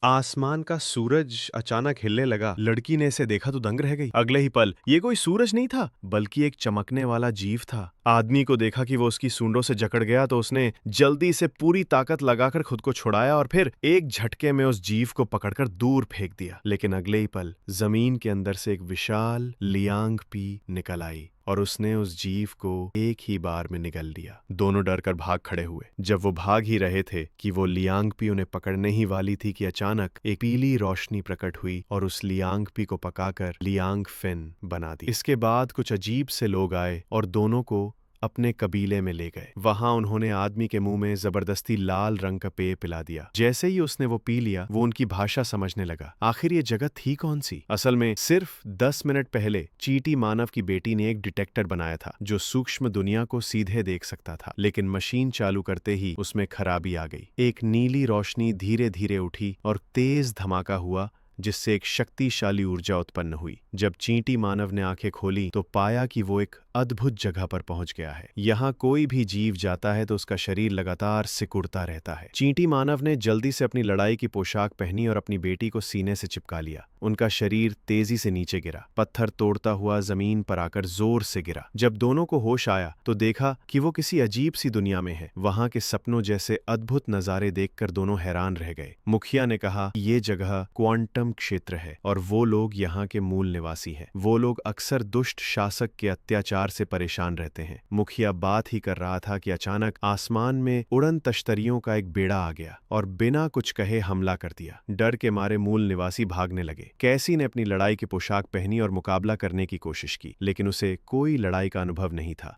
आसमान का सूरज अचानक हिलने लगा। लड़की ने इसे देखा तो दंग रह गई। अगले ही पल ये कोई सूरज नहीं था, बल्कि एक चमकने वाला जीव था। आदमी को देखा कि वो उसकी सूंडों से जकड़ गया तो उसने जल्दी से पूरी ताकत लगाकर खुद को छुड़ाया और फिर एक झटके में उस जीव को पकड़कर दूर फेंक दिया। लेकिन अगले ही पल जमीन के अंदर से एक विशाल लियांग पी निकल आई और उसने उस जीव को एक ही बार में निगल लिया। दोनों डरकर भाग खड़े हुए। जब वो भाग ही रहे थे कि वो लियांगपी उन्हें पकड़ने ही वाली थी कि अचानक एक पीली रोशनी प्रकट हुई और उस लियांगपी को पकाकर लियांग फिन बना दी। इसके बाद कुछ अजीब से लोग आए और दोनों को अपने कबीले में ले गए। वहां उन्होंने आदमी के मुंह में जबरदस्ती लाल रंग का पेय पिला दिया। जैसे ही उसने वो पी लिया, वो उनकी भाषा समझने लगा। आखिर ये जगह थी कौन सी? असल में सिर्फ 10 मिनट पहले चींटी मानव की बेटी ने एक डिटेक्टर बनाया था जो सूक्ष्म दुनिया को सीधे देख सकता था, लेकिन मशीन चालू करते ही उसमें खराबी आ गई। एक नीली रोशनी धीरे धीरे उठी और तेज धमाका हुआ जिससे एक शक्तिशाली ऊर्जा उत्पन्न हुई। जब चींटी मानव ने आंखें खोली तो पाया कि वो एक अद्भुत जगह पर पहुंच गया है। यहाँ कोई भी जीव जाता है तो उसका शरीर लगातार सिकुड़ता रहता है। चींटी मानव ने जल्दी से अपनी लड़ाई की पोशाक पहनी और अपनी बेटी को सीने से चिपका लिया। उनका शरीर तेजी से नीचे गिरा, पत्थर तोड़ता हुआ जमीन पर आकर जोर से गिरा। जब दोनों को होश आया तो देखा कि वो किसी अजीब सी दुनिया में है। वहां के सपनों जैसे अद्भुत नजारे देखकर दोनों हैरान रह गए। मुखिया ने कहा, ये जगह क्वांटम क्षेत्र है और वो लोग यहाँ के मूल निवासी हैं। वो लोग अक्सर दुष्ट शासक के अत्याचार से परेशान रहते हैं। मुखिया बात ही कर रहा था कि अचानक आसमान में उड़न तश्तरियों का एक बेड़ा आ गया और बिना कुछ कहे हमला कर दिया। डर के मारे मूल निवासी भागने लगे। कैसी ने अपनी लड़ाई की पोशाक पहनी और मुकाबला करने की कोशिश की, लेकिन उसे कोई लड़ाई का अनुभव नहीं था।